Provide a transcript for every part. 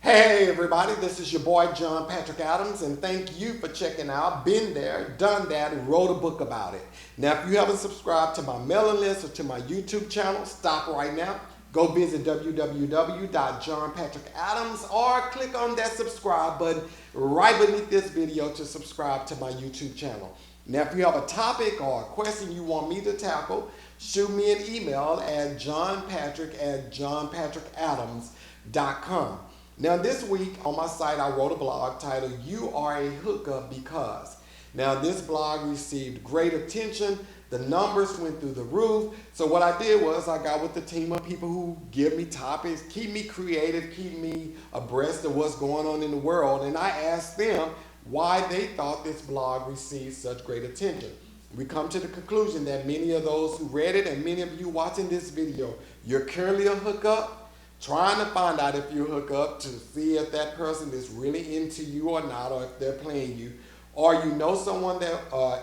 Hey everybody, this is your boy John Patrick Adams, and thank you for checking out. Been there, done that, and wrote a book about it. Now, if you haven't subscribed to my mailing list or to my YouTube channel, stop right now. Go visit www.johnpatrickadams or click on that subscribe button right beneath this video to subscribe to my YouTube channel. Now, if you have a topic or a question you want me to tackle, shoot me an email at johnpatrick@johnpatrickadams.com. Now this week on my site I wrote a blog titled You Are a Hookup Because. Now this blog received great attention. The numbers went through the roof. So what I did was I got with a team of people who give me topics, keep me creative, keep me abreast of what's going on in the world. And I asked them why they thought this blog received such great attention. We come to the conclusion that many of those who read it and many of you watching this video, you're currently a hookup, trying to find out if you hook up to see if that person is really into you or not, or if they're playing you, or you know someone that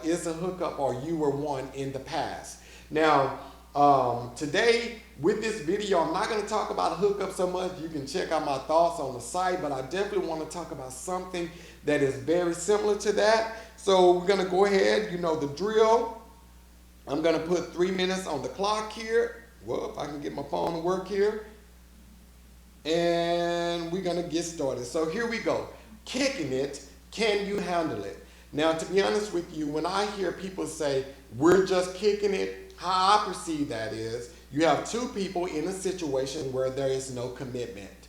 is a hookup, or you were one in the past. Now, today with this video, I'm not going to talk about hookup so much. You can check out my thoughts on the site, but I definitely want to talk about something that is very similar to that. So we're going to go ahead, you know the drill. I'm going to put 3 minutes on the clock here. Well, if I can get my phone to work here. And we're gonna get started. So here we go. Kicking it, can you handle it? Now, to be honest with you, when I hear people say, we're just kicking it, how I perceive that is, you have two people in a situation where there is no commitment.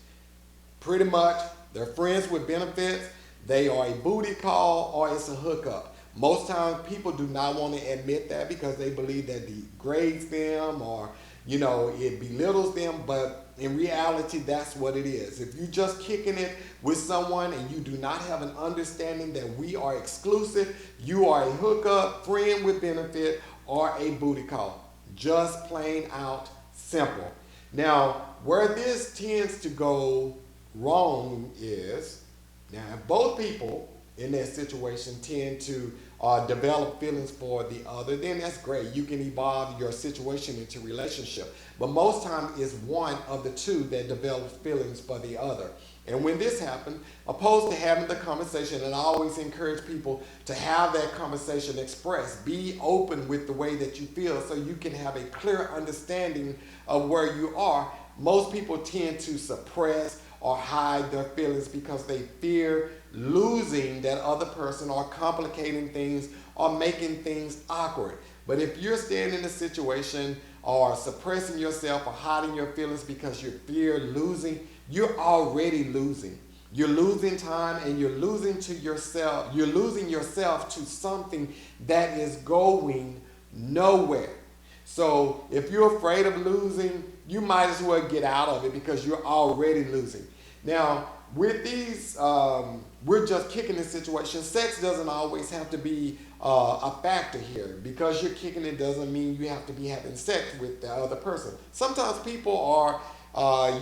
Pretty much, they're friends with benefits, they are a booty call, or it's a hookup. Most times people do not want to admit that because they believe that degrades them, or it belittles them, but in reality, that's what it is. If you're just kicking it with someone and you do not have an understanding that we are exclusive, you are a hookup, friend with benefit, or a booty call. Just plain out simple. Now, where this tends to go wrong is, now if both people in that situation tend to develop feelings for the other, then that's great. You can evolve your situation into relationship. But most time it's one of the two that develops feelings for the other. And when this happens, opposed to having the conversation, and I always encourage people to have that conversation expressed. Be open with the way that you feel so you can have a clear understanding of where you are. Most people tend to suppress or hide their feelings because they fear losing that other person, or complicating things, or making things awkward. But if you're staying in a situation or suppressing yourself or hiding your feelings because you fear losing, you're already losing. You're losing time, and you're losing to yourself. You're losing yourself to something that is going nowhere. So if you're afraid of losing, you might as well get out of it because you're already losing. Now, with these, we're just kicking the situation. Sex doesn't always have to be a factor here. Because you're kicking it doesn't mean you have to be having sex with the other person. Sometimes people are,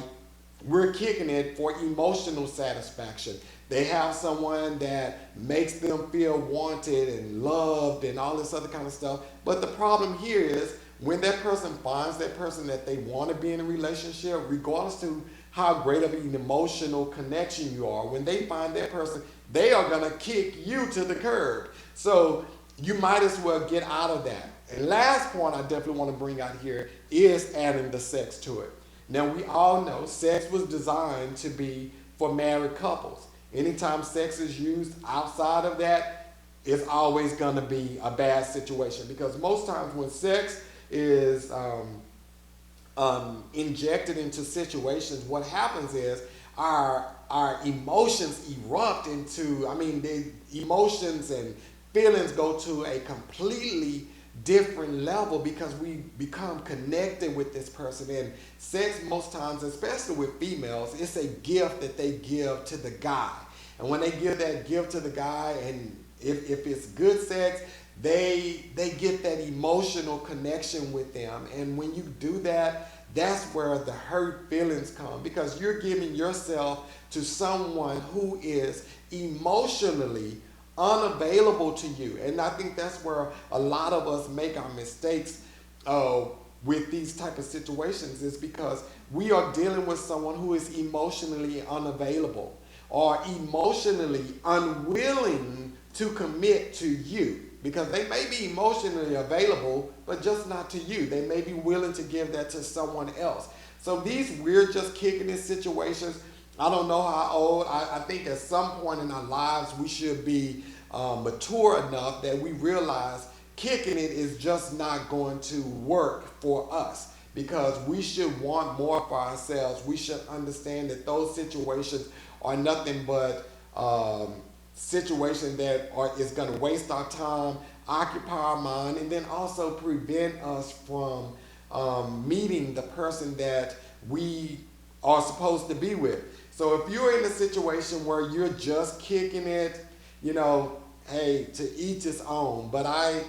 we're kicking it for emotional satisfaction. They have someone that makes them feel wanted and loved and all this other kind of stuff. But the problem here is when that person finds that person that they want to be in a relationship, regardless to how great of an emotional connection you are, when they find that person, they are going to kick you to the curb. So you might as well get out of that. And last point I definitely want to bring out here is adding the sex to it. Now, we all know sex was designed to be for married couples. Anytime sex is used outside of that, it's always going to be a bad situation, because most times when sex is injected into situations, what happens is our emotions erupt into, the emotions and feelings go to a completely different level because we become connected with this person. And sex, most times, especially with females, it's a gift that they give to the guy. And when they give that gift to the guy, and if it's good sex, they get that emotional connection with them. And when you do that, that's where the hurt feelings come, because you're giving yourself to someone who is emotionally unavailable to you. And I think that's where a lot of us make our mistakes with these type of situations, is because we are dealing with someone who is emotionally unavailable or emotionally unwilling to commit to you. Because they may be emotionally available, but just not to you. They may be willing to give that to someone else. So these we're just kicking it situations, I don't know how old. I think at some point in our lives we should be mature enough that we realize kicking it is just not going to work for us, because we should want more for ourselves. We should understand that those situations are nothing but situations that is going to waste our time, occupy our mind, and then also prevent us from meeting the person that we are supposed to be with. So if you're in a situation where you're just kicking it, hey, to each his own. But I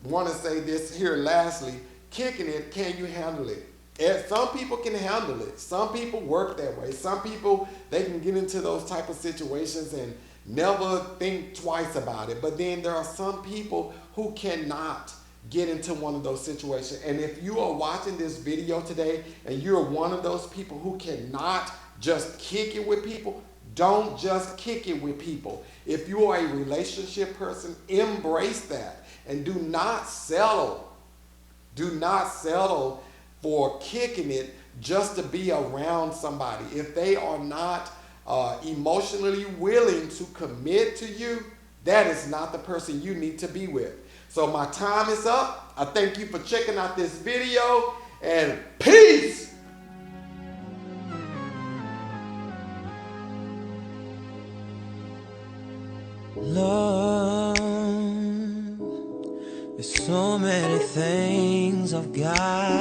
want to say this here lastly, kicking it, can you handle it? Some people can handle it. Some people work that way. Some people, they can get into those type of situations and never think twice about it. But then there are some people who cannot get into one of those situations. And if you are watching this video today and you're one of those people who cannot just kick it with people, don't just kick it with people. If you are a relationship person, embrace that and do not settle. Do not settle for kicking it just to be around somebody. If they are not emotionally willing to commit to you, that is not the person you need to be with. So my time is up. I thank you for checking out this video, and peace. Love, there's so many things I've got